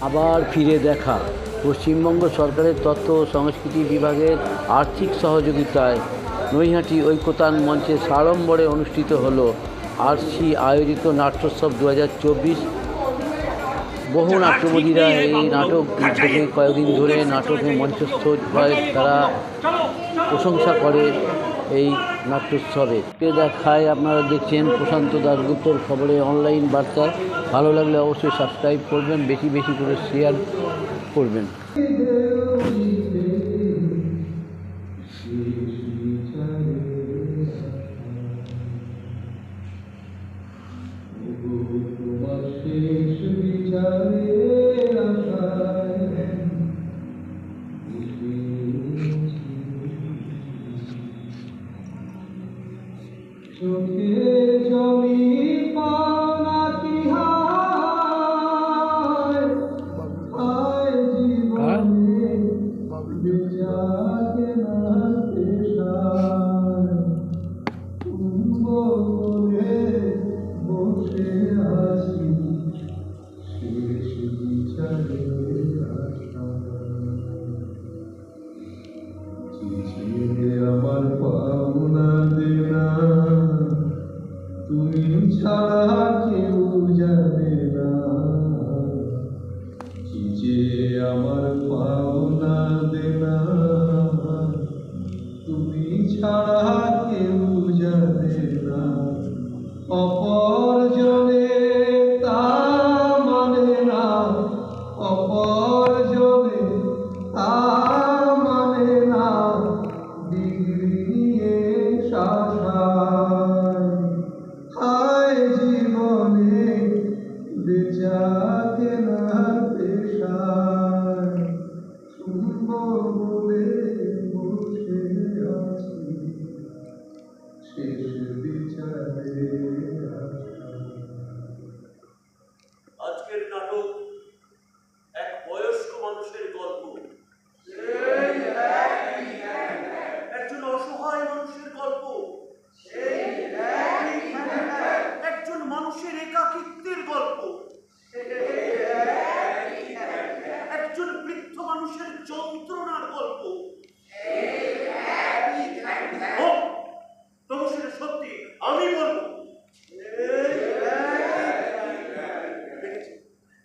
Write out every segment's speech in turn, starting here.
আবার ফিরে দেখা। পশ্চিমবঙ্গ সরকারের তথ্য ও সংস্কৃতি বিভাগের আর্থিক সহযোগিতায় নৈহাটি ঐকতান মঞ্চে সাড়ম্বরে অনুষ্ঠিত হলো আরসি আয়োজিত নাট্যোৎসব 2024। বহু নাট্যমোদীরা এই নাটক থেকে কয়েকদিন ধরে নাটকে মঞ্চস্থ হয়, তারা প্রশংসা করে এই নাট্যোৎসবে। দেখায় আপনারা দেখছেন প্রশান্ত দাশগুপ্তর খবরে অনলাইন বার্তা। ভালো লাগলে অবশ্যই সাবস্ক্রাইব করবেন, বেশি বেশি করে শেয়ার করবেন। চোখে জমি পাওনা কি হায় হায় জীবনে বেচাকে না পেশায় কুম্ভ বলে বসে আছি শেষ বিচারে চিঠিয়ে আমার পাওনা দেনা তুমি ছাড়া কেউ জানে না, কি যে আমার পাওনা দেনা তুমি ছাড়া কেউ জানে না। অপরজনে তা মানে না, অপরজনে তা মানে না, ডিগ্রি নিয়ে শাসায় হায় জীবনে বেচাকে না পেশায় শুনব বলে বসে আছি শেষ বিচারে। আজকের নাটক এক বয়স্ক মানুষের গল্প, একজন অসহায় মানুষের গল্প, একজন মানুষের একাকিত্বের গল্প, একজন বৃদ্ধ মানুষের যন্ত্রণার গল্প। তবু সেটা সত্যি, আমি বলবো।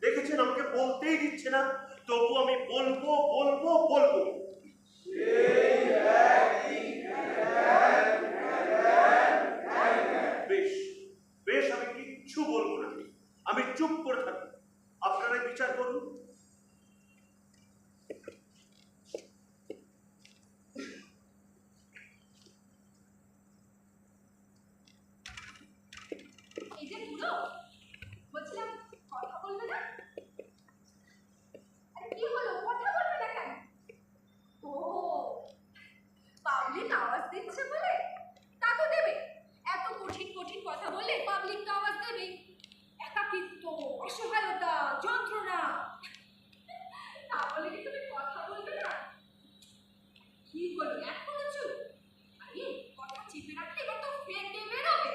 দেখেছেন আমাকে বলতেই দিচ্ছে না, তবু আমি বলবো বলবো বলবো। বেশ বেশ, আমি কিচ্ছু বলবো না, আমি চুপ করে থাকবো, আপনারাই বিচার করুন। এই যে বুড়ো, বলছিলাম কথা বলবে না? আরে কি হলো, কথা বলবে না কেন? ও, পাবলিক আওয়াজ দিচ্ছে বলে? তা তো দেবে, এত কঠিন কঠিন কথা বললে পাবলিক তো আওয়াজ দেবে। একাকিত্ব, অসহায়তা, যন্ত্রণা, তা বলে কি তুমি কথা বলবে না? কি হলো এখনো চুপ? আরে কথা চেপে রাখলে এবার তো ফেটে বেরোবে।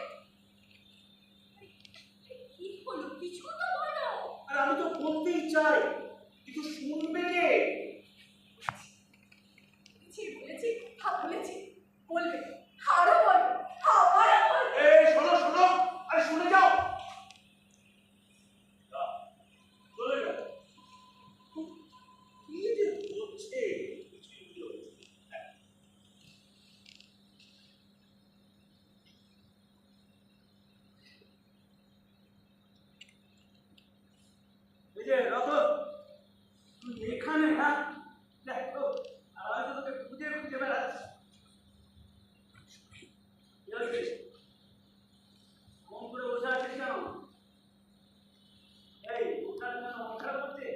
কি হলো, কিছু তো বলো। আর আমি তো বলতেই চাই, কিন্তু শুনবে কে? বলেছি বলেছি, বলবে, আরো বলবে, আবারও বলবে। এই শোনো শোনো, আরে শুনে যাও, চলে যাও। কি যে হচ্ছে এই যে রতন, তুই এখানে? হ্যাঁ দেখো, আমি তো তোকে খুঁজে খুঁজে বেড়াচ্ছি। মন করে বসে আছিস কেন? এই ওঠার জন্য মশা করছে।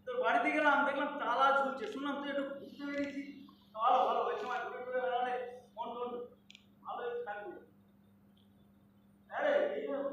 তোর বাড়িতে গেলাম, দেখলাম তালা ঝুলছে, শুনলাম তুই একটু ঘুরতে বেরিয়েছিস। ভালো ভালো, ওই সময় ঘুরে ঘুরে বেড়ালে মন টন ভালোই থাকবে। আরে এইভাবে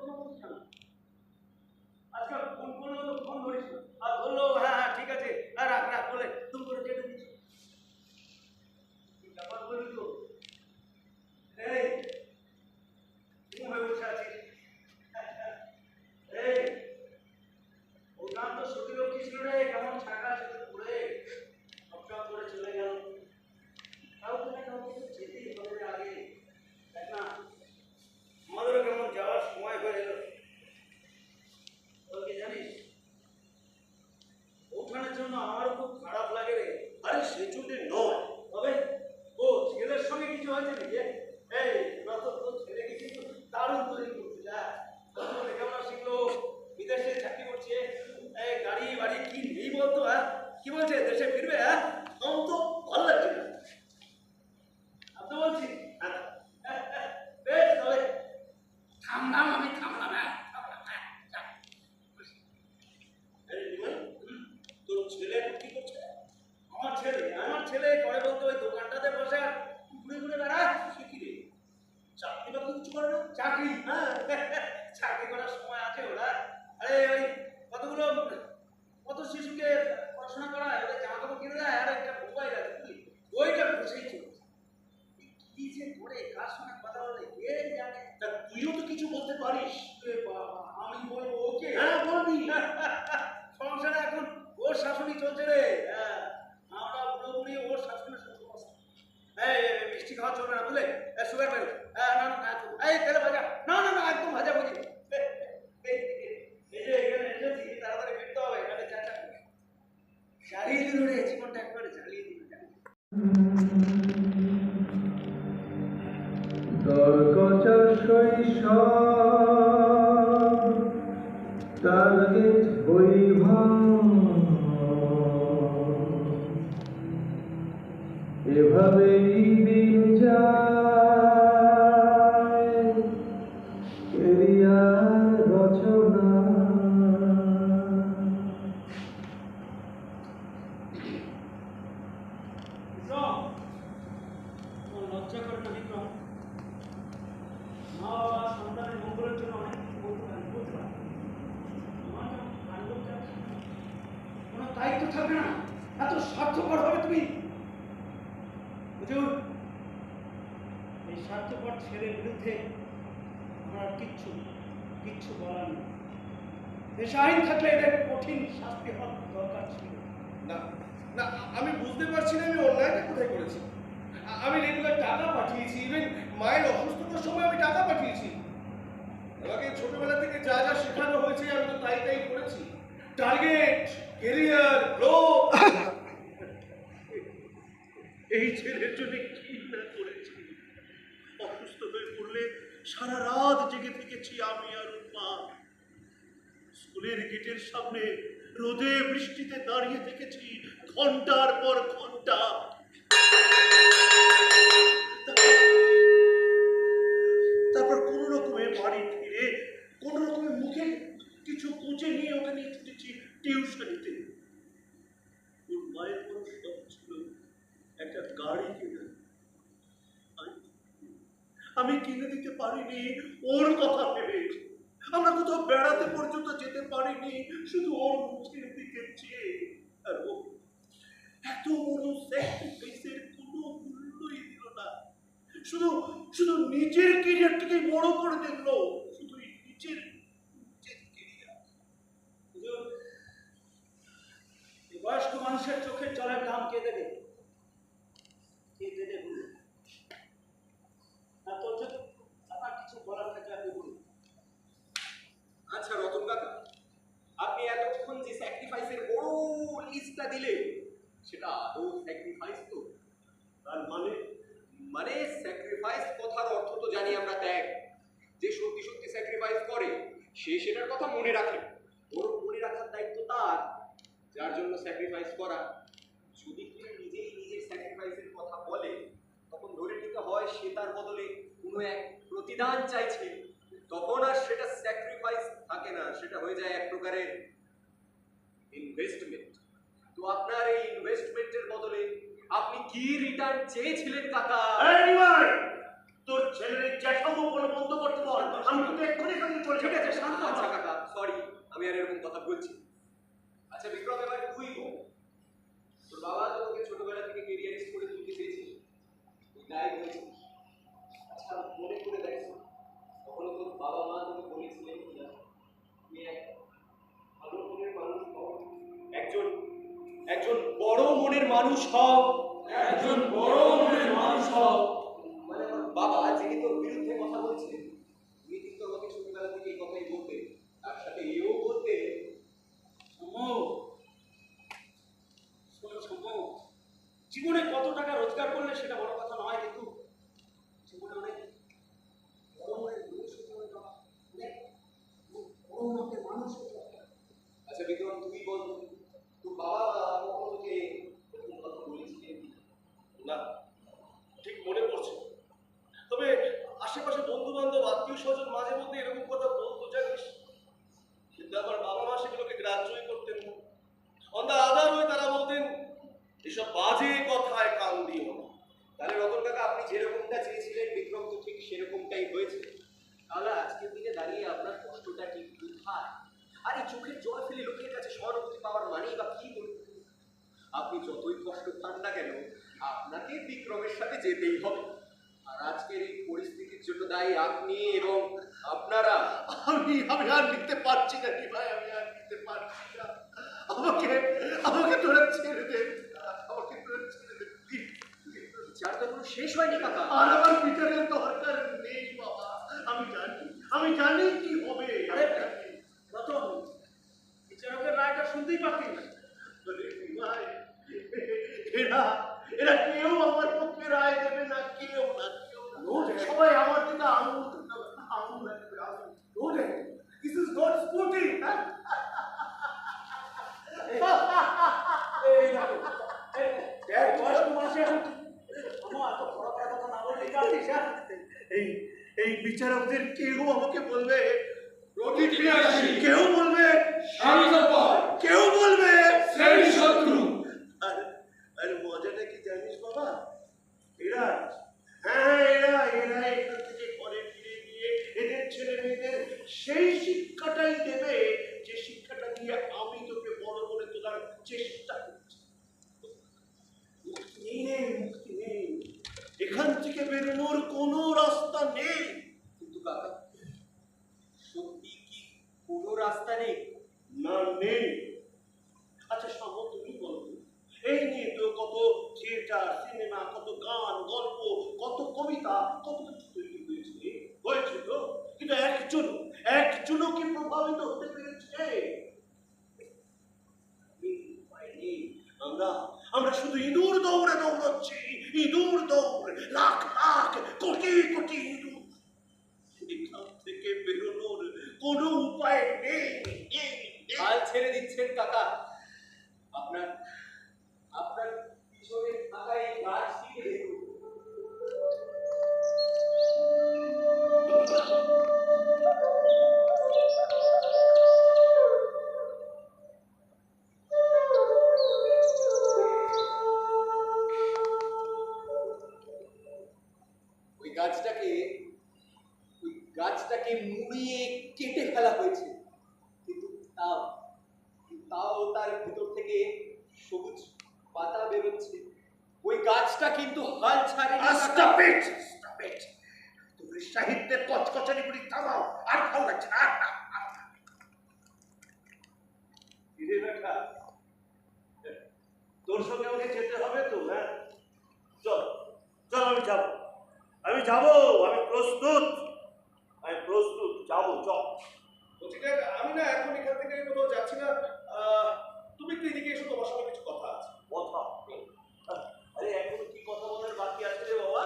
চাকরি, হ্যাঁ চাকরি করার সময় আছে ওরা। আরে ওই কতগুলো কত শিশুকে পড়াশোনা করায়, ওদের জামা কাপড় কিনে দেয়, আর একটা মোবাইল আছে বুঝলি, ওইটা বসেই চলছে। কি যে করে কার সঙ্গে কথা বলে কে জানে। তা তুইও তো কিছু বলতে পারিস। এ বাবা, আমি বলবো ওকে? হ্যাঁ বলবি। সংসারে এখন ওর শাসনই চলছে রে। হ্যাঁ, আমরা পুরোপুরি ওর শাসনে সমস্ত। এই মিষ্টি খাওয়া চলবে না বুঝলে, সুগার বেরো। না না না, এই তেলে ভাজা, না না না একদম ভাজা বুঝি। এই যে এখানে এসেছি, তাড়াতাড়ি ফিরতে হবে, এখানে চাচা জ্বালিয়ে দিল রে, জীবনটা একবারে জ্বালিয়ে দিল। দরগজা শৈশব টার্গেট বৈভব এভাবেই দিন যায় কেরিয়ার রচনা। বিক্রম, তোমার লজ্জা করে না বিক্রম? মা বাবা সন্তানের মঙ্গলের জন্য অনেক কিছু বলতে পারে, বলতে পারে। তোমার যখন কাণ্ড থাকে, কোনো দায়িত্ব থাকবে না, এত স্বার্থপর হবে তুমি। হুজুর, এই স্বার্থপর ছেলের বিরুদ্ধে আমার আর কিচ্ছু কিচ্ছু বলার নেই। দেশ আইন থাকলে এদের কঠিন শাস্তি হওয়ার দরকার ছিল। না না, আমি বুঝতে পারছি না আমি অন্যায়টা কোথায় করেছি। আমি রেগুলার টাকা পাঠিয়েছি, ইভেন মায়ের অসুস্থতার সময় আমি টাকা পাঠিয়েছি। আমাকে ছোটবেলা থেকে যা যা শেখানো হয়েছে আমি তো তাই তাই করেছি। Target, career, growth. এই ছেলের জন্য কি না করেছি। অসুস্থ হয়ে পড়লে সারা রাত জেগে থেকেছি আমি আর ওর মা। স্কুলের গেটের সামনে রোদে বৃষ্টিতে দাঁড়িয়ে থেকেছি ঘন্টার পর ঘন্টা। তারপর কোন রকমে বাড়ি ফিরে কোন রকমে মুখে কিছু গুঁজে নিয়ে ওকে নিয়ে ছুটেছি টিউশনিতে। ওর মায়ের বড় শখ ছিল একটা গাড়ি কেনা। আমি কিনে দিতে পারিনি ওর কথা ভেবে। আমরা কোথাও বেড়াতে পর্যন্ত যেতে পারিনি শুধু ওর মুখের দিকে চেয়ে। আর ও এত বড় স্যাক্রিফাইসের কোনো মূল্যই দিল না। শুধু শুধু নিজের ক্যারিয়ারটাকে বড় করে দেখলো, শুধু নিজের নিজের ক্যারিয়ার। হুজুর, এই বয়স্ক মানুষের চোখের জলের দাম কে দেবে? কে দেবে বলুন? আর তোর যদি আপনার কিছু বলার থাকে আপনি বলুন। আচ্ছা রতন কাকা, আপনি এতক্ষণ যে স্যাক্রিফাইসের বড় লিস্টটা দিলেন সেটা আদৌ স্যাক্রিফাইস তো? তার মানে মানে স্যাক্রিফাইস কথার অর্থ তো জানি আমরা ত্যাগ। যে সত্যি সত্যি স্যাক্রিফাইস করে সে সেটার কথা মনে রাখে, ওর মনে রাখার দায়িত্ব তার যার জন্য স্যাক্রিফাইস করা। যদি কেউ নিজেই নিজের স্যাক্রিফাইসের কথা বলে তখন ধরে নিতে হয় সে তার বদলে কোনো এক প্রতিদান চাইছে। তখন আর সেটা স্যাক্রিফাইস থাকে না, সেটা হয়ে যায় এক প্রকারের ইনভেস্টমেন্ট। তো আপনার এই ইনভেস্টমেন্টের বদলে আপনি কি রিটার্ন চেয়েছিলেন কাকা? এনিওয়ে, তোর ছেলের জ্যাঠামো বলে বন্ধ করতে বল। আমি তো এক্ষুনি এখান থেকে চলে ঠিক যাবো। আছে শান্ত হ। আচ্ছা কাকা, সরি, আমি আর এরকম কথা বলছি। আচ্ছা বিক্রম, এবার তুই বল, তোর বাবা তো তোকে ছোটবেলা থেকে কেরিয়ারিস্ট করে তুলতে চেয়েছিল, তুই তাই হয়েছিস। আচ্ছা মনে করে দেখো, কখনো তোর বাবা মা তোকে বলেছিলেন কিনা তুমি এক ভালো মনের মানুষ হও, একজন একজন বড় মনের মানুষ হও, একজন বড় মনের মানুষ হও? মানে আমার বাবা যিনি তোর বিরুদ্ধে কথা বলছিলেন, তুমি কিন্তু আমাকে ছোটবেলা থেকে এই কথাই বলতে, তার সাথে এও বলতে জীবনে কত টাকা রোজগার করলে সেটা বড় কথা নয়, কিন্তু জীবনে অনেক বড় মনের মানুষ হতে হবে বাবা, অনেক বড় মনের মানুষ হতে হবে। আচ্ছা বিক্রম, তুই বল, তোর বাবা কখনো তোকে এরকম কথা বলেছিলেন কি? না, ঠিক মনে পড়ছে। তবে আশেপাশে বন্ধু বান্ধব আত্মীয় স্বজন মাঝে মধ্যে এরকম কথা বলতো জানিস, কিন্তু আমার বাবা মা সেগুলোকে গ্রাহ্যই করতেন না। অন দ্য আদার ওয়ে তারা বলতেন এসব বাজে কথায় কান দিও না। তাহলে রতন কাকা, আপনি যেরকমটা চেয়েছিলেন বিক্রম তো ঠিক সেরকমটাই হয়েছে। তাহলে আপনি যতই কষ্ট পান না কেন, আপনাকে বিক্রমের সাথে যেতেই হবে। আর আজকের এই পরিস্থিতির জন্য দায়ী আপনি এবং আপনারা। আমি আমি আর নিতে পারছি না ভাই, আমি আর নিতে পারছি না। আমাকে আমাকে তোরা ছেড়ে দে, আমাকে তোরা ছেড়ে দে please, please। বিচারটা কোনো শেষ হয়নি কাকা। আর আমার বিচারের দরকার নেই বাবা, আমি জানি কি হবে। আরে রতন, বিচারকের রায়টা শুনতেই পারতি না। বলে, ভাই, এরা এরা কেউ আমার পক্ষে রায় দেবে না, কেউ না, কেউ না। সবাই আমার দিকে আঙুল রাখবে, আঙুল। No, this is not sporting. এই দেখো, দেখ বয়স্ক মানুষের আমার এত বড় বড় কথা না বললেই পারতিস, হ্যাঁ? এই এই বিচারকদের কেউ আমাকে বলবে প্রতিক্রিয়াশীল, কেউ বলবে স্বার্থপর, কেউ বলবে শ্রেণী শত্রু। আর আর মজাটা কি জানিস বাবা, এরা হ্যাঁ এরা এরা এখান থেকে ঘরে ফিরে গিয়ে এদের ছেলে মেয়েদের সেই শিক্ষাটাই দেবে যে শিক্ষাটা দিয়ে আমি তোকে বড় করে তোলার চেষ্টা করছি। মুক্তি নেই, এখান থেকে বেরোনোর কোনো রাস্তা নেই। কিন্তু কাকা, সত্যি কি কোনো রাস্তা নেই? না, নেই। আচ্ছা সামো, তুমি বলো, এই নিয়ে তো কত থিয়েটার, সিনেমা, কত গান, গল্প, কত কবিতা, কত কিছু তৈরি হয়েছে তো, কিন্তু একজনও কি প্রভাবিত হতে পেরেছে? আমরা শুধু ইঁদুর দৌড়ে দৌড়াচ্ছি, ইঁদুর দৌড়, লাখ লাখ কোটি কোটি ইঁদুর। এখান থেকে বেরোনোর কোনো উপায় নেই। হাল ছেড়ে দিচ্ছেন কাকা। আপনার আপনার পিছনে থাকা এই গাছটিকে দেখুন। ওই গাছটাকে মুড়িয়ে কেটে ফেলা হয়েছে, কিন্তু তাও তার ভিতর থেকে সবুজ পাতা বেরোচ্ছে। ওই গাছটা কিন্তু হাল ছাড়েনি কাকা। Stop it! তুমি সাহিত্যের কচকচানি গুলি থামাও, আর ভালো লাগছে না। কিরে বেটা, তোর সঙ্গে আমাকে যেতে হবে তো? হ্যাঁ, চল চল, আমি যাবো, আমি প্রস্তুত, যাবো, চল। বলছি দেখ, আমি না এখন এখান থেকে কোথাও যাচ্ছি না। তুমি একটু এদিকে এসো, তোমার সঙ্গে কিছু কথা আছে। কথা? আরে এখনো কি কথা বলার বাকি আছে রে বাবা?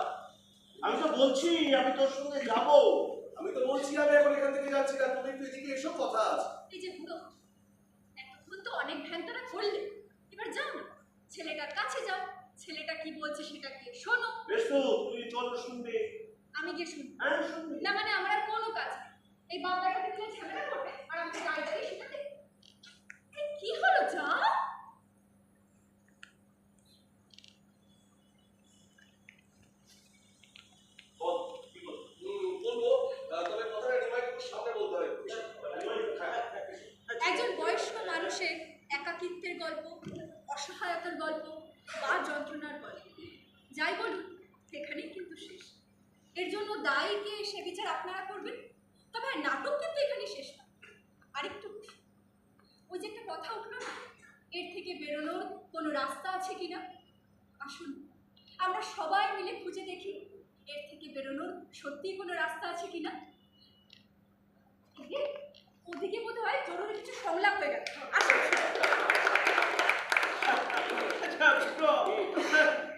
আমি তো বলছি আমি তোর সঙ্গে যাবো। আমি তো বলছি আমি এখন এখান থেকে যাচ্ছি না, তুমি একটু এদিকে এসো, কথা আছে। এই যে বুড়ো, এতক্ষণ তো অনেক ভ্যানতারা করলে, এবার যাও না, ছেলেটার কাছে যাও, ছেলেটা কি বলছে সেটা গিয়ে শোনো। বেশ তো, তুমি চলো, শুনবে। আমি গিয়ে শুনবো হ্যাঁ, শুনবে। না, মানে আমার আর কোনো কাজ নেই। এই বাংলাটাকে তুমি ঝামেলা করবে আর আমি দাঁড়িয়ে সেটা দেখবো। কি হলো, যা। বল, কি বল? বলবো, তবে কথাটা নিমাই একটু সামনে বলতে হবে। একজন বয়স্ক মানুষের একাকিত্বের গল্প, অসহায়তার গল্প বা যন্ত্রণার গল্প, যাই বলুন সেখানেই কিন্তু শেষ। এর জন্য দায়ী কে সে বিচার আপনারা করবেন। তবে নাটক কিন্তু এখানে শেষ না, আরেকটু বসুন। ওই যে একটা কথা উঠল না, এর থেকে বেরোনোর কোনো রাস্তা আছে কিনা। আসুন আমরা সবাই মিলে খুঁজে দেখি এর থেকে বেরোনোর সত্যিই কোনো রাস্তা আছে কিনা। ওদিকে বোধ হয় জরুরি কিছু সংলাপ হয়ে গেল। আসুন। আচ্ছা বিক্রম,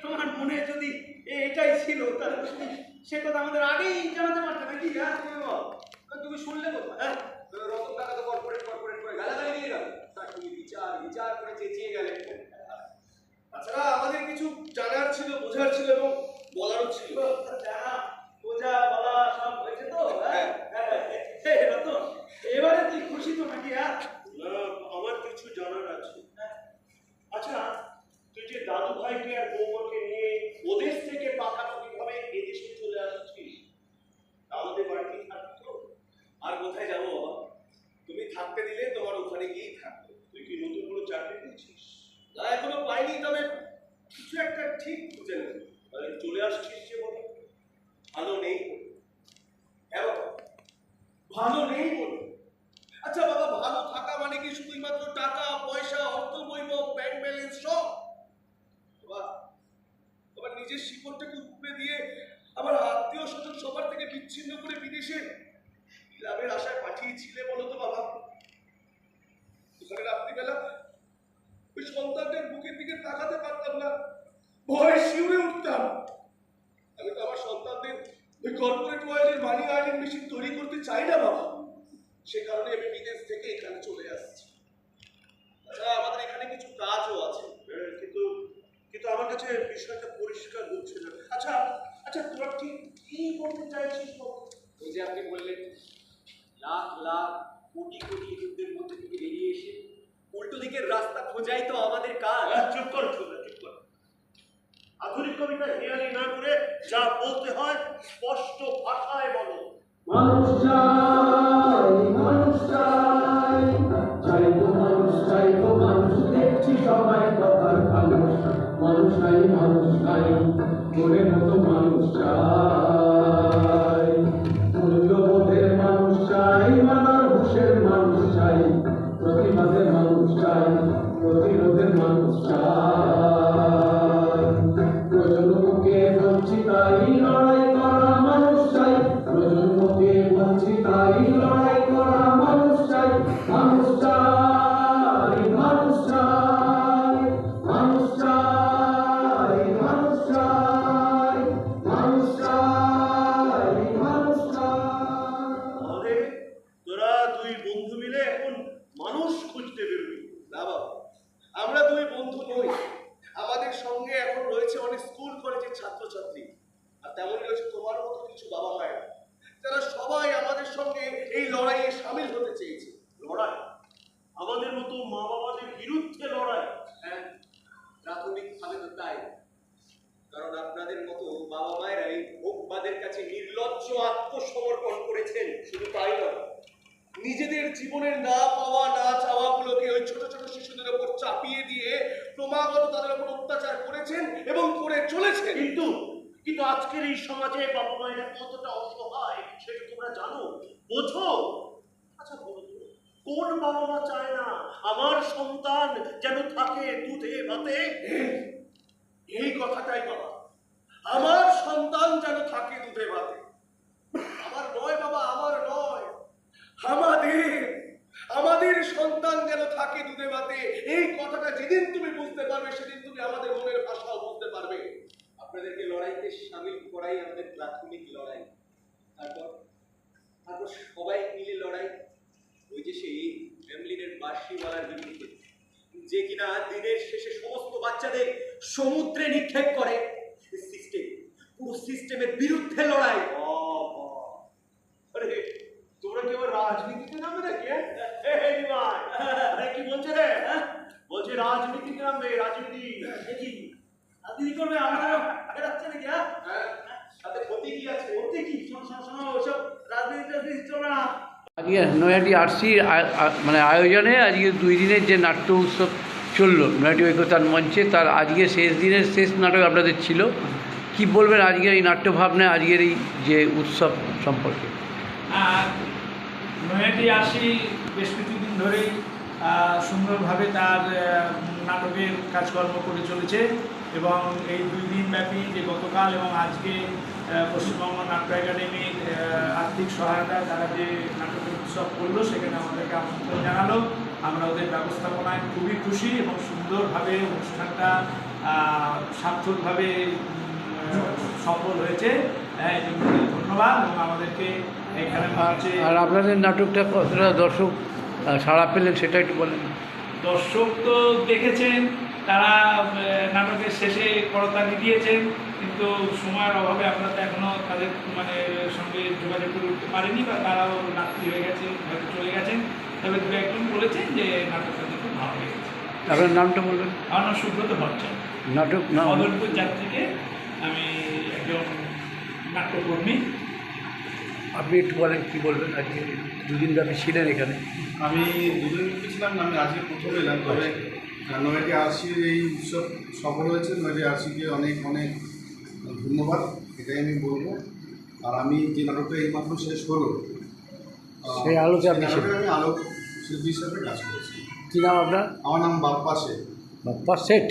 তোমার মনে যদি এটাই ছিল তাহলে তুমি সে কথা আমাদের আগেই জানাতে পারতে নাকি? হ্যাঁ তুমি বল, তুমি শুনলে কোথায়? হ্যাঁ, রতন কাকা তো কর্পোরেট করে গালাগালি দিয়ে গেল। তা তুমি বিচার করে চেঁচিয়ে গেলে। তাছাড়া আমাদের কিছু জানার ছিল, বোঝার ছিল এবং বলারও ছিল। জানা বোঝা বলা সব হয়েছে তো? হ্যাঁ রতন, এবারে তুই খুশি তো নাকি? হ্যাঁ, আমার কিছু জানার আছে। আচ্ছা, তুই যে দাদু ভাইকে আর বৌমাকে নিয়ে ওদেশ থেকে পাকাপাকি ভাবে এদেশে চলে আসছিস, আমাদের বাড়িতেই থাকতো? আর কোথায় যাবো বাবা? তুমি থাকতে দিলে তোমার ওখানে গিয়েই থাকবো। তুই কি নতুন কোনো চাকরি পেয়েছিস? না, এখনো পাইনি, তবে ভালো নেই বলে। আচ্ছা বাবা, ভালো থাকা মানে কি শুধুই মাত্র টাকা পয়সা, অর্থ বৈভব, ব্যাংক ব্যালেন্স সব? বাবা, আবার নিজের শিকড়টাকে উপড়ে দিয়ে আমার আত্মীয় স্বজন সবার থেকে বিচ্ছিন্ন করে বিদেশে লাভের আশায় পাঠিয়েছিলে বলো তো বাবা? ওখানে রাত্রিবেলা ওই সন্তানটার বুকের দিকে তাকাতে পারতাম না, ভয়ে শিউরে উঠতাম। আমি তো আমার সন্তানদের ওই কর্পোরেট ওয়ার্ল্ডের মানি আর্নিং মেশিন তৈরি করতে চাই না বাবা। সে কারণে আমি বিদেশ থেকে এখানে চলে আসছি। আচ্ছা, আমাদের এখানে কিছু কাজও আছে, কিন্তু কিন্তু আমার কাছে বিষয়টা পরিষ্কার হচ্ছে না। আচ্ছা আচ্ছা, তোরা ঠিক কি বলতে চাইছিস বল? ওই যে আপনি বললেন লাখ লাখ কোটি কোটি যুদ্ধের মধ্যে থেকে বেরিয়ে এসে উল্টো দিকের রাস্তা খোঁজাই তো আমাদের কাজ। চুপ কর চুপ কর। আধুনিক কবিতা হেয়ালি না করে যা বলতে হয় স্পষ্ট ভাষায় বলো। মানুষ চাই, মানুষ চাই, চাইবো মানুষ, চাইবো মানুষ, দেখছি সবাই কথার মানুষ, মানুষ নাই, মানুষ নাই, তোরের মতো মানুষ চাই, মূল্যবোধের মানুষ চাই, মানার হুঁশের মানুষ চাই, প্রতিবাদের মানুষ চাই, প্রতিরোধের মানুষ চাই, প্রজন্মকে বলছি তাই লড়াই করা মানুষ চাই, প্রজন্মকে বলছি তাই লড়াই করা মানুষ চাই, মানুষ চাই, মানুষ চাই, মানুষ চাই, মানুষ চাই, মানুষ চাই, মানুষ চাই। তাহলে তোরা দুই বন্ধু মিলে এখন মানুষ খুঁজতে বেরোবি? না বাবা, আমরা দুই বন্ধু নই। আমাদের সঙ্গে এখন রয়েছে অনেক স্কুল কলেজের ছাত্রছাত্রী, আর তেমনই রয়েছে তোমার মতো কিছু বাবা মায়েরা, যারা সবাই আমাদের সঙ্গে এই লড়াইয়ে সামিল হতে চেয়েছে। লড়াই? আমাদের মতো মা বাবাদের বিরুদ্ধে লড়াই? হ্যাঁ, প্রাথমিকভাবে তো তাই। কারণ আপনাদের মতো বাবা মায়েরাই ভোগবাদের কাছে নির্লজ্জ আত্মসমর্পণ করেছেন। শুধু তাই নয়, নিজেদের জীবনের না পাওয়া না চাওয়াগুলোকে ওই ছোট ছোট শিশুদের উপর চাপিয়ে দিয়ে ক্রমাগত তাদের উপর অত্যাচার করেছেন এবং করে চলেছেন। কিন্তু কিন্তু আজকের এই সমাজে বাবা মায়েরা কতটা অসহায় সেটা তোমরা জানো, বোঝো? আচ্ছা বলো তো, কোন বাবা মা চায় না আমার সন্তান যেন থাকে দুধে ভাতে? এই কথাটাই বাবা, আমার সন্তান যেন থাকে দুধে ভাতে। আমার নয় বাবা, আমার নয়, আমাদের সন্তান যেন থাকে দুধে ভাতে। এই কথাটা যেদিন তুমি বুঝতে পারবে, সেদিন তুমি আমাদের মনের ভাষাও বুঝতে পারবে। আপনাদেরকে লড়াইতে সামিল করাই আমাদের প্রাথমিক লড়াই। তারপর তারপর সবাই মিলে লড়াই ওই যে সেই ফ্যামিলির বাঁশিওয়ালার বিরুদ্ধে, যে কিনা দিনের শেষে সমস্ত বাচ্চাদের সমুদ্রে নিক্ষেপ করে। সিস্টেম, পুরো সিস্টেমের বিরুদ্ধে লড়াই। আরে তোমরা কি আবার রাজনীতিতে নামবে নাকি? আরে কি বলছে রে? বলছে রাজনীতিতে নামবে, রাজনীতি। দেখি রাজনীতি করবে, আমরা বেরাচ্ছে নাকি? হ্যাঁ, তাতে ক্ষতি কি আছে? করতে কি? শোনো শোনো শোনো, ওসব রাজনীতি চলবে না। আজকে নৈহাটি আরসির মানে আয়োজনে আজকে 2 দিনের যে নাট্য উৎসব চললো নৈহাটি ঐকতান মঞ্চে, তার আজকে শেষ দিনের শেষ নাটক আপনাদের ছিল। কি বলবেন আজকের এই নাট্য ভাবনায়, আজকের এই যে উৎসব সম্পর্কে? নৈহাটি আরসি বেশ কিছুদিন ধরেই সুন্দরভাবে তার নাটকের কাজকর্ম করে চলেছে এবং এই 2 দিন ব্যাপী যে গতকাল এবং আজকে পশ্চিমবঙ্গ নাট্য একাডেমির আর্থিক সহায়তা তারা যে নাটকের উৎসব করলো, সেখানে আমাদেরকে আমন্ত্রণ জানালো। আমরা ওদের ব্যবস্থাপনায় খুবই খুশি এবং সুন্দরভাবে অনুষ্ঠানটা সার্থকভাবে সফল হয়েছে। এই জন্য ধন্যবাদ। এবং আমাদেরকে এখানে আর আপনাদের নাটকটা কতটা দর্শক সাড়া পেলেন সেটা একটু বলেন। দর্শক তো দেখেছেন, তারা নাটকের শেষে করতালি দিয়েছেন, কিন্তু সময়ের অভাবে আমরা তো এখনও তাদের মানে সঙ্গে যোগাযোগ করে উঠতে পারিনি, বা তারাও নাটকি হয়ে গেছে, হয়তো চলে গেছেন। তবে 2-1জন বলেছেন যে নাটকটা দেখে খুব ভালো লেগেছে। আপনার নামটা বলবেন? আমার নাম সুব্রত ভট্টাচার্য, নাটক নাম? মদনপুর যাত্রীকে আমি একজন নাট্যকর্মী। আপনি একটু বলেন, কী বলবেন? আজকে 2 দিন ব্যাপী ছিলেন এখানে। আমি দুদিন ছিলাম না, আমি আজকে প্রথম এলাম। তবে নৈহাটি আরসির এই উৎসব সফল হয়েছে, নৈহাটি আরসিকে অনেক অনেক ধন্যবাদ, এটাই আমি বলবো। আর আমি যে নাটকটা এইমাত্র শেষ হলো, সেই আলোতে আপনি চ্যানেলে আমি আলোক শিল্পী হিসাবে কাজ করেছি। কী নাম আপনার? আমার নাম বাপ্পা সেন। বাপ্পা সেন।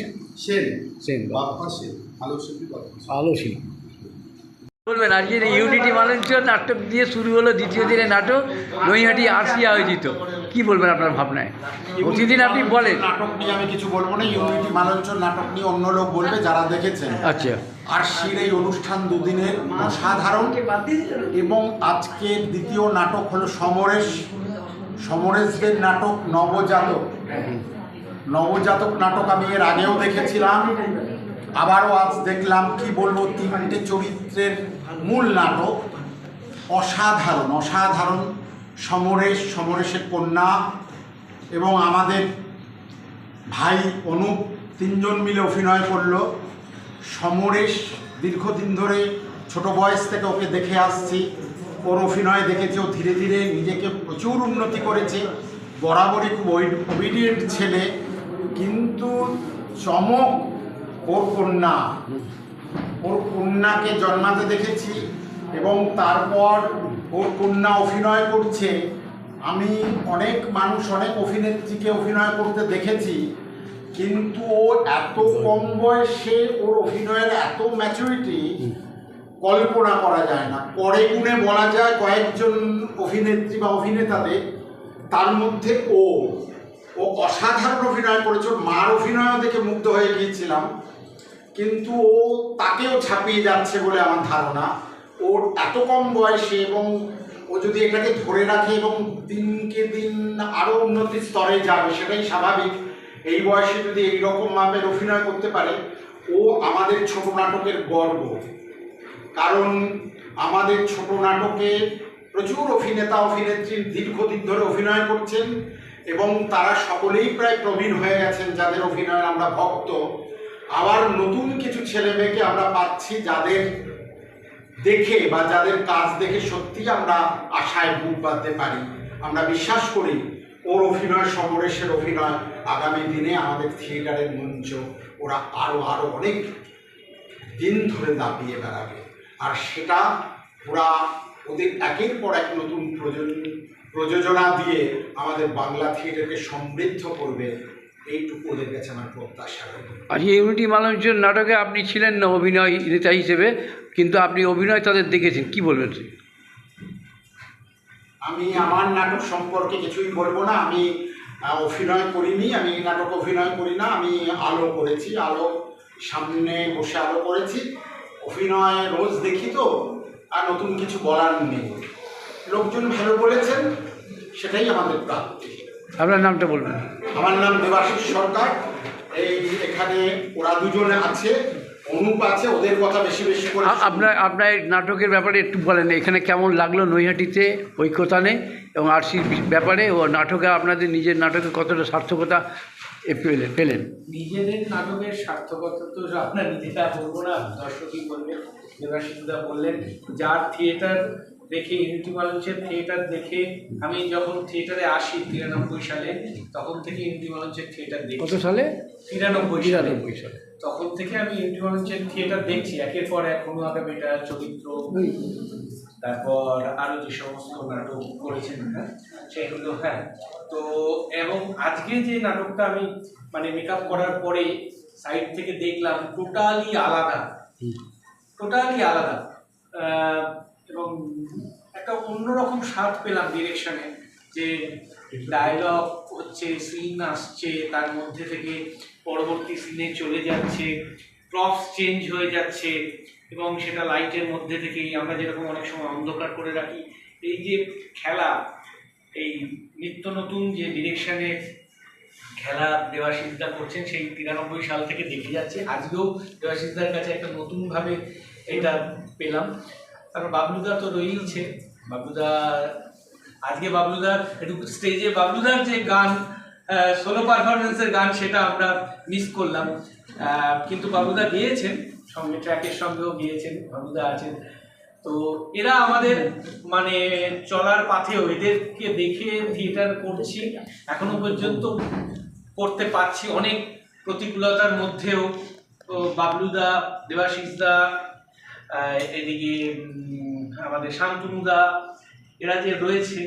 সেন বাপ্পা সেন, আলোক শিল্পী বাপ্পা সেন। আলো শিল্পী। বলবেন আজকের ইউনিটি মঞ্চ নাটক দিয়ে শুরু হলো দ্বিতীয় দিনের নাটক নৈহাটি আরসি আয়োজিত, কি বলবেন আপনার ভাবনায়? প্রতিদিন আপনি বলেন। নাটক নিয়ে আমি কিছু বলবো না, ইউনিটি মালঞ্চর নাটক নিয়ে অন্য লোক বলবে যারা দেখেছেন। আচ্ছা, আরসির এই অনুষ্ঠান দুদিনের অসাধারণ, এবং আজকের দ্বিতীয় নাটক হলো সমরেশদের নাটক নবজাতক নাটক আমি এর আগেও দেখেছিলাম, আবারও আজ দেখলাম। কি বলবো, 3টে চরিত্রের মূল নাটক, অসাধারণ। সমরেশের কন্যা এবং আমাদের ভাই অনুপ, 3জন মিলে অভিনয় করলো। সমরেশ দীর্ঘদিন ধরে ছোট বয়স থেকে ওকে দেখে আসছি, ওর অভিনয় দেখেছি, ও ধীরে ধীরে নিজেকে প্রচুর উন্নতি করেছে। বরাবরই খুব ওবিডিয়েন্ট ছেলে, কিন্তু চমক ওর কন্যাকে জন্মাতে দেখেছি, এবং তারপর ওর কন্যা অভিনয় করছে। আমি অনেক অভিনেত্রীকে অভিনয় করতে দেখেছি, কিন্তু ও এত কম বয়সে ওর অভিনয়ের এত ম্যাচুরিটি কল্পনা করা যায় না। পরে গুণে বলা যায় কয়েকজন অভিনেত্রী বা অভিনেতাদের, তার মধ্যে ও অসাধারণ অভিনয় করেছে। ওর মার অভিনয়ও দেখে মুগ্ধ হয়ে গিয়েছিলাম, কিন্তু ও তাকেও ছাপিয়ে যাচ্ছে বলে আমার ধারণা। ওর এত কম বয়সে, এবং ও যদি এটাকে ধরে রাখে এবং দিনকে দিন আরও উন্নতির স্তরে যাবে, সেটাই স্বাভাবিক। এই বয়সে যদি এইরকম মাপের অভিনয় করতে পারে, ও আমাদের ছোট নাটকের গর্ব। কারণ আমাদের ছোট নাটকে প্রচুর অভিনেত্রী দীর্ঘদিন ধরে অভিনয় করছেন, এবং তারা সকলেই প্রায় প্রবীণ হয়ে গেছেন, যাদের অভিনয়ের আমরা ভক্ত। আবার নতুন কিছু ছেলে মেয়েকে আমরা পাচ্ছি, যাদের দেখে বা যাদের কাজ দেখে সত্যি আমরা আশায় বুক বাঁধতে পারি। আমরা বিশ্বাস করি ওর অভিনয়, সমরেশের অভিনয় আগামী দিনে আমাদের থিয়েটারের মঞ্চ ওরা আরও অনেক দিন ধরে দাপিয়ে বেড়াবে, আর সেটা ওরা ওদের একের পর এক নতুন প্রযোজনা দিয়ে আমাদের বাংলা থিয়েটারকে সমৃদ্ধ করবে। এইটুকু ওদের কাছে আমার প্রত্যাশা। আজ ইউনিটি মঞ্চের নাটকে আপনি ছিলেন না অভিনেতা হিসেবে, কিন্তু আপনি অভিনয় তাদের দেখেছেন, কি বলবেন? আমি আমার নাটক সম্পর্কে কিছুই বলবো না। আমি অভিনয় করিনি, আমি নাটক অভিনয় করি না। আমি আলো করেছি, আলো সামনে বসে আলো করেছি। অভিনয় রোজ দেখি তো, আর নতুন কিছু বলার নেই। লোকজন ভালো বলেছেন, সেটাই আমাদের প্রাপ্তি। আপনার নামটা বলবেন। আমার নাম দেবাশিস সরকার। এখানে ওরা দুজনে আছে, অনুপ আছে, ওদের কথা বেশি করে। আপনার নাটকের ব্যাপারে একটু বলেন, এখানে কেমন লাগলো নৈহাটিতে ঐক্যতানে, এবং আরসির ব্যাপারে ও নাটকে আপনাদের নিজের নাটকে কতটা সার্থকতা পেলেন? নিজেদের নাটকের সার্থকতা তো আমরা নিজেরা বলবো না, দর্শকই বলবে। দেবাশিসদা বললেন, যার থিয়েটার দেখে, ইউনিটি মঞ্চের থিয়েটার দেখে আমি যখন থিয়েটারে আসি 93 সালে, তখন থেকে ইউনিটি মঞ্চের থিয়েটার দেখি। কত সালে? 93 সালে। তখন থেকে আমি ইউনিটি মঞ্চের থিয়েটার দেখছি, একের পর এক কোনো আগে বেটা চরিত্র, তারপর আরও যে সমস্ত নাটক করেছেন সেগুলো। হ্যাঁ, তো এবং আজকে যে নাটকটা আমি মেকআপ করার পরে সাইড থেকে দেখলাম, টোটালি আলাদা। এবং একটা অন্যরকম স্বাদ পেলাম ডিরেকশনে, যে ডায়লগ হচ্ছে, সিন আসছে, তার মধ্যে থেকে পরবর্তী সিনে চলে যাচ্ছে, প্রপস চেঞ্জ হয়ে যাচ্ছে, এবং সেটা লাইটের মধ্যে থেকেই আমরা যেরকম অনেক সময় অন্ধকার করে রাখি, এই যে খেলা, এই নিত্য নতুন যে ডিরেকশনের খেলা দেবাশিসদা করছেন, সেই 93 সাল থেকে দেখে যাচ্ছে। আজকেও দেবাশিসদার কাছে একটা নতুনভাবে এটা পেলাম। তারপর বাবলুদা তো রয়েইছে। বাবলুদার একটু স্টেজে বাবলুদার যে গান, সোলো পারফরমেন্সের গান, সেটা আমরা মিস করলাম। কিন্তু বাবলুদা গিয়েছেন, সঙ্গে ট্র্যাকের সঙ্গেও গিয়েছেন, বাবলুদা আছেন। তো এরা আমাদের চলার পাথেও, এদেরকে দেখে থিয়েটার করছি, এখনো পর্যন্ত করতে পারছি অনেক প্রতিকূলতার মধ্যেও। তো বাবলুদা, দেবাশিসদা, এদিকে আমাদের শান্তনুদা, এরা যে রয়েছে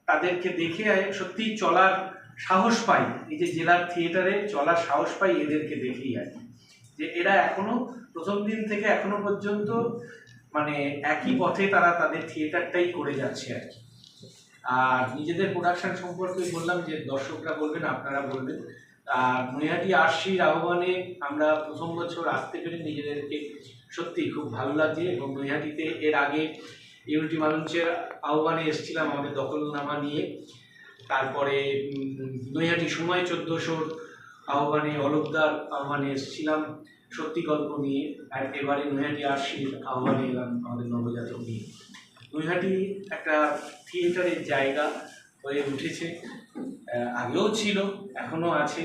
তাদেরকে দেখে সত্যিই চলার সাহস পাই, এই যে জেলার থিয়েটারে চলার সাহস পাই এদেরকে দেখেই আর কি, যে এরা এখনো প্রথম দিন থেকে এখনো পর্যন্ত মানে একই পথে তারা তাদের থিয়েটারটাই করে যাচ্ছে আর কি। আর নিজেদের প্রোডাকশন সম্পর্কে বললাম যে দর্শকরা বলবেন, আপনারা বলবেন। আর নৈহাটি আরসির আহ্বানে আমরা প্রথম বছর আসতে পেরে নিজেদেরকে সত্যি খুব ভালো লাগছে। এবং নৈহাটিতে এর আগে ইউনিটি মঞ্চের আহ্বানে এসেছিলাম আমাদের দখলনামা নিয়ে, তারপরে নৈহাটি সময় 1400 আহ্বানে, অলোকদার আহ্বানে এসেছিলাম সত্যি গল্প নিয়ে, আর এবারে নৈহাটি আরসির আহ্বানে এলাম আমাদের নবজাতক নিয়ে। নৈহাটি একটা থিয়েটারের জায়গা হয়ে উঠেছে, আগেও ছিল, এখনো আছে।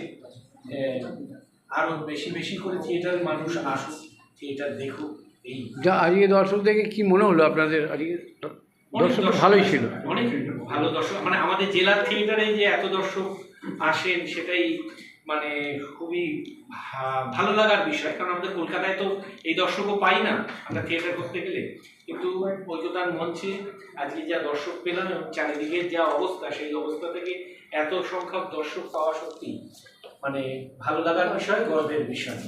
আরও বেশি বেশি করে থিয়েটার মানুষ আসুক, থিয়েটার দেখুক। এই যা আজকে দর্শক দেখে কি মনে হলো আপনাদের? আজকে দর্শক ভালোই ছিল, অনেক ভালো দর্শক, মানে আমাদের জেলার থিয়েটারে যে এত দর্শক আসেন সেটাই মানে খুবই ভালো লাগার বিষয়। কারণ আমাদের কলকাতায় তো এই দর্শকও পাই না আমরা থিয়েটার করতে গেলে, কিন্তু ঐক্যতান মঞ্চে আজকে যা দর্শক পেলাম এবং চারিদিকের যা অবস্থা, সেই অবস্থা থেকে এত সংখ্যক দর্শক পাওয়া সত্যি মানে ভালো লাগার বিষয়, গর্বের বিষয়।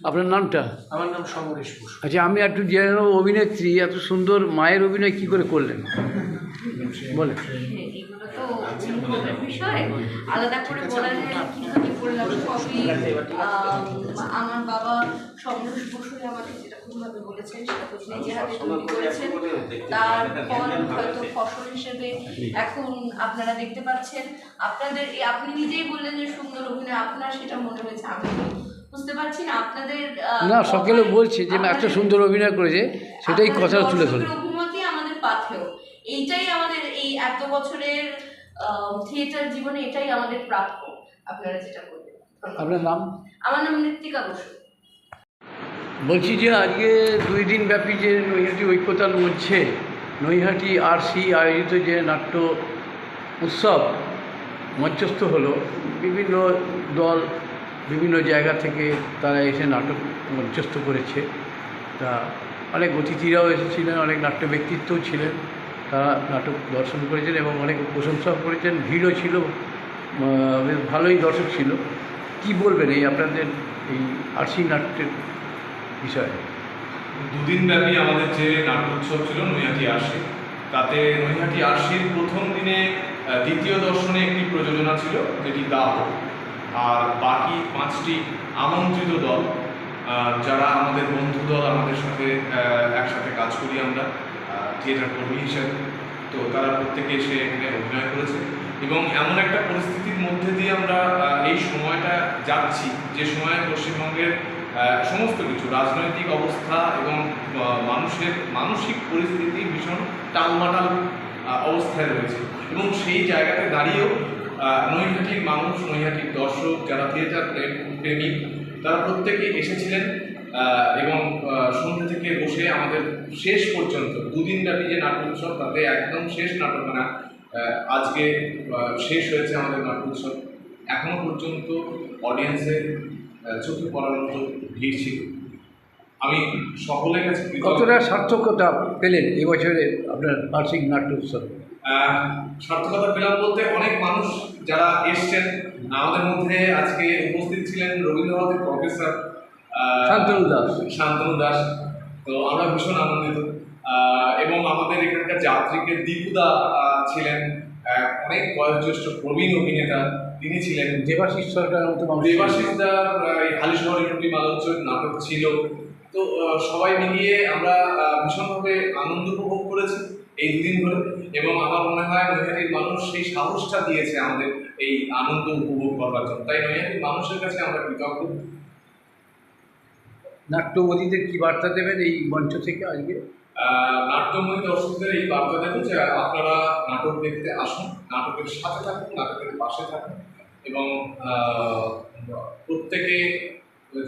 আপনার নামটা? আমার নাম সমরেশ বসু। আচ্ছা, আমি একটু জেনে নেব, অভিনেত্রী এত সুন্দর মায়ের অভিনয় কি করে করলেন বলে? এগুলো তো অনুভবের বিষয়, আলাদা করে বলা যায় কিভাবে করলাম সবই আমার বাবা সমরেশ বসু আমাকে যেরকমভাবে বলেছেন সেটা তো নিজে হাতে তৈরি করেছেন। তার ফল হয়তো ফসল হিসেবে এখন আপনারা দেখতে পাচ্ছেন। আপনাদের আপনি নিজেই বললেন যে সুন্দর অভিনয়, আপনার সেটা মনে হয়েছে, আমি বুঝতে পারছি না আপনাদের না, সকলে বলছে যে এত সুন্দর অভিনয় করেছে, সেটাই কথা তুলে ধরে। অভিমতই আমাদের পাথেয়, এইটাই আমাদের এই এত বছরের থিয়েটার জীবনে এটাই আমাদের প্রাপ্য। আপনারা যেটা বলবেন। আপনার নাম? আমার নাম ঋত্বিকা বসু। বলছি যে আজকে 2 দিন ব্যাপী যে নৈহাটি ঐক্যতান মঞ্চে নৈহাটি আরসি আয়োজিত যে নাট্য উৎসব মঞ্চস্থ হলো, বিভিন্ন দল বিভিন্ন জায়গা থেকে তারা এসে নাটক মঞ্চস্থ করেছে। তা অনেক অতিথিরাও এসেছিলেন, অনেক নাট্য ব্যক্তিত্বও ছিলেন, তারা নাটক দর্শন করেছেন এবং অনেক প্রশংসাও করেছেন। ভিড়ও ছিল, বেশ ভালোই দর্শক ছিল। কি বলবেন এই আপনাদের এই আরসি নাট্যের বিষয়ে? 2 দিন ব্যাপী আমাদের যে নাট্যোৎসব ছিল নৈহাটি আরসি, তাতে নৈহাটি আরসির প্রথম দিনে দ্বিতীয় দর্শনে একটি প্রযোজনা ছিল যেটি দাহ, আর বাকি 5টি আমন্ত্রিত দল যারা আমাদের বন্ধু দল, আমাদের সাথে একসাথে কাজ করি আমরা থিয়েটার কর্মী হিসেবে। তো তারা প্রত্যেকে এসে এখানে অভিনয় করেছে এবং এমন একটা পরিস্থিতির মধ্যে দিয়ে আমরা এই সময়টা যাচ্ছি যে সময়ে পশ্চিমবঙ্গের সমস্ত কিছু রাজনৈতিক অবস্থা এবং মানুষের মানসিক পরিস্থিতি ভীষণ টালমাটাল অবস্থায় রয়েছে। এবং সেই জায়গাতে দাঁড়িয়েও নৈহাটির মানুষ, নৈহাটির দর্শক, যারা থিয়েটার প্রেমিক, তারা প্রত্যেকে এসেছিলেন এবং সন্ধ্যে থেকে বসে আমাদের শেষ পর্যন্ত 2 দিন ব্যাপী যে নাট্য উৎসব, তাতে একদম শেষ নাটক মানে আজকে শেষ হয়েছে আমাদের নাট্য উৎসব। এখনো পর্যন্ত অডিয়েন্সের চোখে পড়ার মতো ভিড় ছিল। আমি সকলের কাছে কতটা সার্থকতা পেলেন এবছরের আপনার বার্ষিক নাট্য উৎসব? সার্থকতা পেলাম বলতে অনেক মানুষ যারা এসছেন, আমাদের মধ্যে আজকে উপস্থিত ছিলেন রবীন্দ্রনাথের প্রফেসর শান্তনু দাস। তো আমরা ভীষণ আনন্দিত। এবং আমাদের এখানকার যাত্রীকে দীপুদা ছিলেন, অনেক বয়োজ্যেষ্ঠ প্রবীণ অভিনেতা, তিনি ছিলেন। দেবাশিস সরকার মতো দেবাশিসদার হালিশহর ইউনিটি মঞ্চ নাটক ছিল। তো সবাই মিলিয়ে আমরা ভীষণভাবে আনন্দ উপভোগ করেছি এই 2 দিন ধরে। এবং আমার মনে হয় নৈহাটির মানুষ সেই সাহসটা দিয়েছে আমাদের এই আনন্দ উপভোগ করবার জন্য, তাই নৈহাটির মানুষের কাছে আমরা কৃতজ্ঞ। নাট্যমতীদের কি বার্তা দেবেন এই মঞ্চ থেকে আজকে? নাট্যময়ী দর্শকদের এই বার্তা দেবেন যে আপনারা নাটক দেখতে আসুন, নাটকের সাথে থাকুন, নাটকের পাশে থাকুন এবং প্রত্যেকে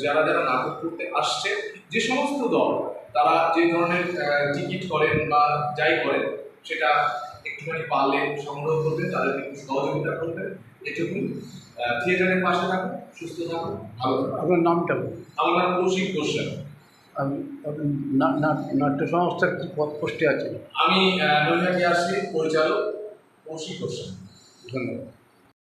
যারা যারা নাটক করতে আসছে, যে সমস্ত দল তারা যে ধরনের টিকিট করেন বা যাই করেন সেটা একটুখানি পারলে সংগ্রহ করবেন, তাদেরকে একটু সহযোগিতা করবেন। এটুকুই। থিয়েটারের পাশে থাকুন, সুস্থ থাকুন, ভালো থাকুন। আপনার নামটা? আমার নাম কৌশিক গোস্বামী। নাট্য সংস্থার কি পদ পোস্টে আছেন? আমি নৈহাটি আশ্রিত পরিচালক কৌশিক গোস্বামী। ধন্যবাদ।